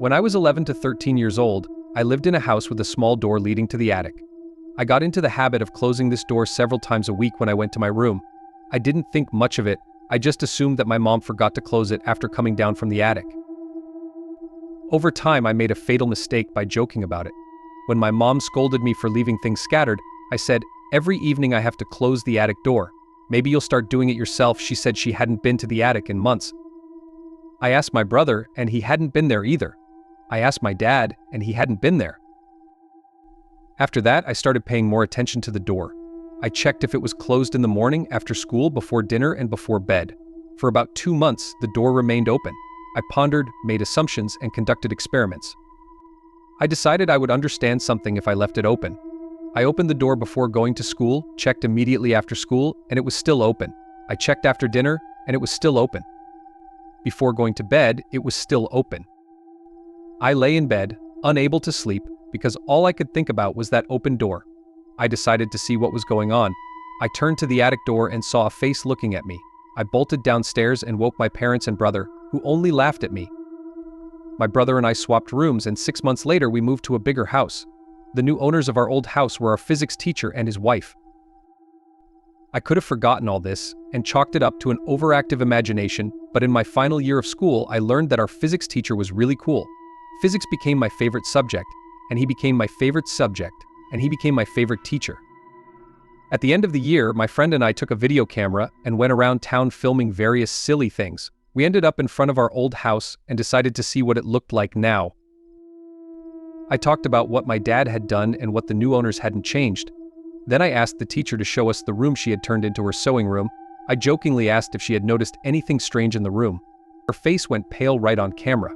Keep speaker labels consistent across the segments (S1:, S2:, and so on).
S1: When I was 11 to 13 years old, I lived in a house with a small door leading to the attic. I got into the habit of closing this door several times a week when I went to my room. I didn't think much of it, I just assumed that my mom forgot to close it after coming down from the attic. Over time, I made a fatal mistake by joking about it. When my mom scolded me for leaving things scattered, I said, "Every evening I have to close the attic door. Maybe you'll start doing it yourself." She said she hadn't been to the attic in months. I asked my brother, and he hadn't been there either. I asked my dad, and he hadn't been there. After that, I started paying more attention to the door. I checked if it was closed in the morning, after school, before dinner, and before bed. For about 2 months, the door remained open. I pondered, made assumptions, and conducted experiments. I decided I would understand something if I left it open. I opened the door before going to school, checked immediately after school, and it was still open. I checked after dinner, and it was still open. Before going to bed, it was still open. I lay in bed, unable to sleep, because all I could think about was that open door. I decided to see what was going on. I turned to the attic door and saw a face looking at me. I bolted downstairs and woke my parents and brother, who only laughed at me. My brother and I swapped rooms, and 6 months later we moved to a bigger house. The new owners of our old house were our physics teacher and his wife. I could have forgotten all this and chalked it up to an overactive imagination, but in my final year of school I learned that our physics teacher was really cool. Physics became my favorite subject, and he became my favorite subject, and he became my favorite teacher. At the end of the year, my friend and I took a video camera and went around town filming various silly things. We ended up in front of our old house and decided to see what it looked like now. I talked about what my dad had done and what the new owners hadn't changed. Then I asked the teacher to show us the room she had turned into her sewing room. I jokingly asked if she had noticed anything strange in the room. Her face went pale right on camera.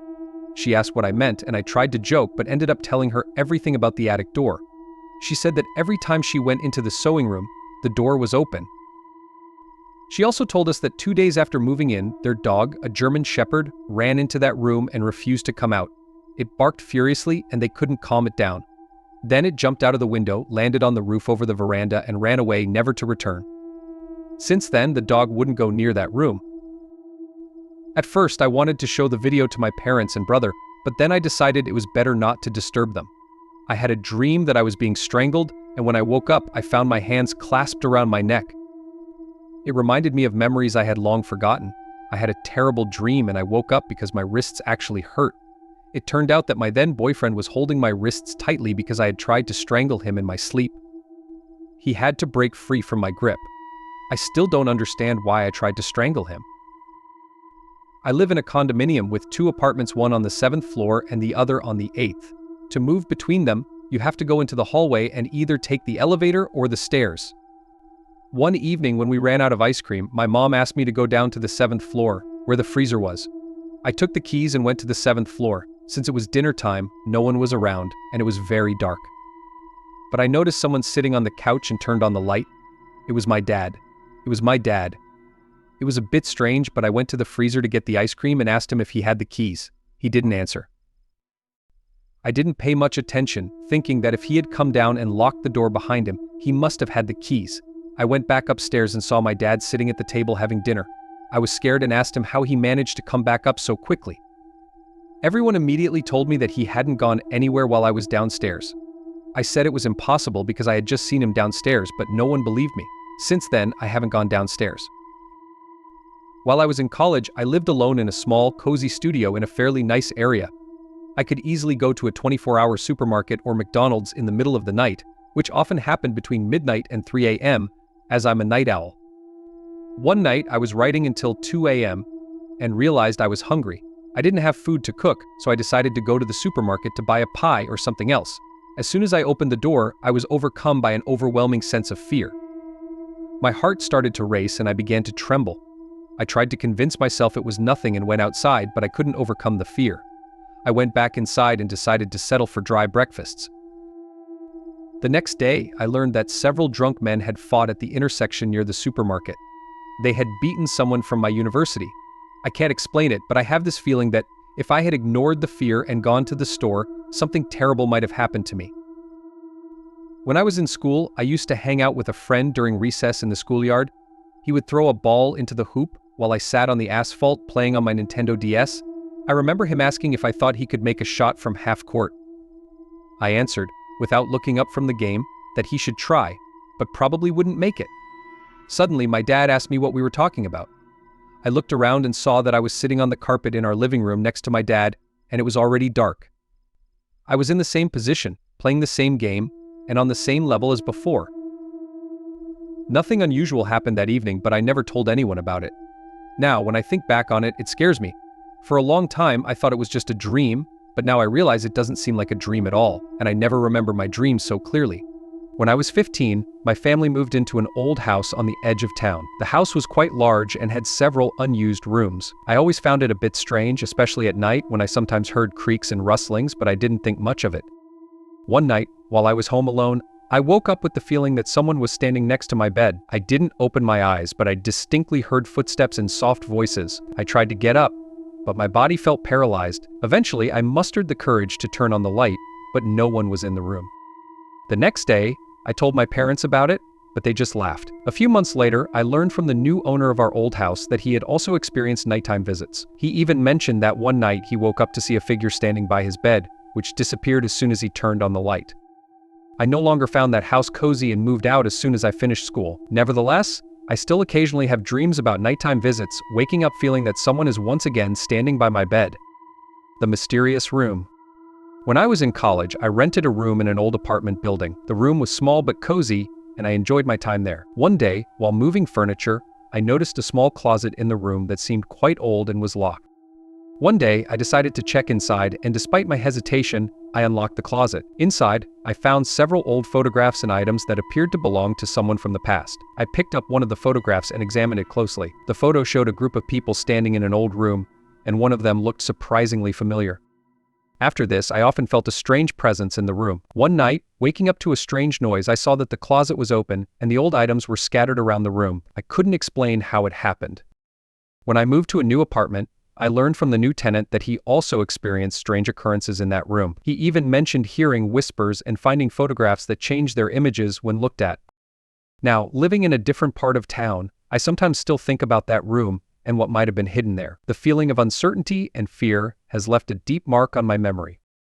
S1: She asked what I meant, and I tried to joke but ended up telling her everything about the attic door. She said that every time she went into the sewing room, the door was open. She also told us that 2 days after moving in, their dog, a German Shepherd, ran into that room and refused to come out. It barked furiously and they couldn't calm it down. Then it jumped out of the window, landed on the roof over the veranda, and ran away, never to return. Since then, the dog wouldn't go near that room. At first, I wanted to show the video to my parents and brother, but then I decided it was better not to disturb them. I had a dream that I was being strangled, and when I woke up, I found my hands clasped around my neck. It reminded me of memories I had long forgotten. I had a terrible dream, and I woke up because my wrists actually hurt. It turned out that my then boyfriend was holding my wrists tightly because I had tried to strangle him in my sleep. He had to break free from my grip. I still don't understand why I tried to strangle him. I live in a condominium with 2 apartments, one on the 7th floor and the other on the 8th. To move between them, you have to go into the hallway and either take the elevator or the stairs. One evening when we ran out of ice cream, my mom asked me to go down to the 7th floor, where the freezer was. I took the keys and went to the 7th floor. Since it was dinner time, no one was around, and it was very dark. But I noticed someone sitting on the couch and turned on the light. It was my dad. It was my dad. It was a bit strange, but I went to the freezer to get the ice cream and asked him if he had the keys. He didn't answer. I didn't pay much attention, thinking that if he had come down and locked the door behind him, he must have had the keys. I went back upstairs and saw my dad sitting at the table having dinner. I was scared and asked him how he managed to come back up so quickly. Everyone immediately told me that he hadn't gone anywhere while I was downstairs. I said it was impossible because I had just seen him downstairs, but no one believed me. Since then, I haven't gone downstairs. While I was in college, I lived alone in a small, cozy studio in a fairly nice area. I could easily go to a 24-hour supermarket or McDonald's in the middle of the night, which often happened between midnight and 3 a.m., as I'm a night owl. One night, I was writing until 2 a.m. and realized I was hungry. I didn't have food to cook, so I decided to go to the supermarket to buy a pie or something else. As soon as I opened the door, I was overcome by an overwhelming sense of fear. My heart started to race and I began to tremble. I tried to convince myself it was nothing and went outside, but I couldn't overcome the fear. I went back inside and decided to settle for dry breakfasts. The next day, I learned that several drunk men had fought at the intersection near the supermarket. They had beaten someone from my university. I can't explain it, but I have this feeling that if I had ignored the fear and gone to the store, something terrible might have happened to me. When I was in school, I used to hang out with a friend during recess in the schoolyard. He would throw a ball into the hoop while I sat on the asphalt playing on my Nintendo DS. I remember him asking if I thought he could make a shot from half court. I answered, without looking up from the game, that he should try, but probably wouldn't make it. Suddenly, my dad asked me what we were talking about. I looked around and saw that I was sitting on the carpet in our living room next to my dad, and it was already dark. I was in the same position, playing the same game, and on the same level as before. Nothing unusual happened that evening, but I never told anyone about it. Now, when I think back on it, it scares me. For a long time, I thought it was just a dream, but now I realize it doesn't seem like a dream at all, and I never remember my dreams so clearly. When I was 15, my family moved into an old house on the edge of town. The house was quite large and had several unused rooms. I always found it a bit strange, especially at night when I sometimes heard creaks and rustlings, but I didn't think much of it. One night, while I was home alone, I woke up with the feeling that someone was standing next to my bed. I didn't open my eyes, but I distinctly heard footsteps and soft voices. I tried to get up, but my body felt paralyzed. Eventually, I mustered the courage to turn on the light, but no one was in the room. The next day, I told my parents about it, but they just laughed. A few months later, I learned from the new owner of our old house that he had also experienced nighttime visits. He even mentioned that one night he woke up to see a figure standing by his bed, which disappeared as soon as he turned on the light. I no longer found that house cozy and moved out as soon as I finished school. Nevertheless, I still occasionally have dreams about nighttime visits, waking up feeling that someone is once again standing by my bed. The mysterious room. When I was in college, I rented a room in an old apartment building. The room was small but cozy, and I enjoyed my time there. One day, while moving furniture, I noticed a small closet in the room that seemed quite old and was locked. One day, I decided to check inside, and despite my hesitation, I unlocked the closet. Inside, I found several old photographs and items that appeared to belong to someone from the past. I picked up one of the photographs and examined it closely. The photo showed a group of people standing in an old room, and one of them looked surprisingly familiar. After this, I often felt a strange presence in the room. One night, waking up to a strange noise, I saw that the closet was open and the old items were scattered around the room. I couldn't explain how it happened. When I moved to a new apartment, I learned from the new tenant that he also experienced strange occurrences in that room. He even mentioned hearing whispers and finding photographs that changed their images when looked at. Now, living in a different part of town, I sometimes still think about that room and what might have been hidden there. The feeling of uncertainty and fear has left a deep mark on my memory.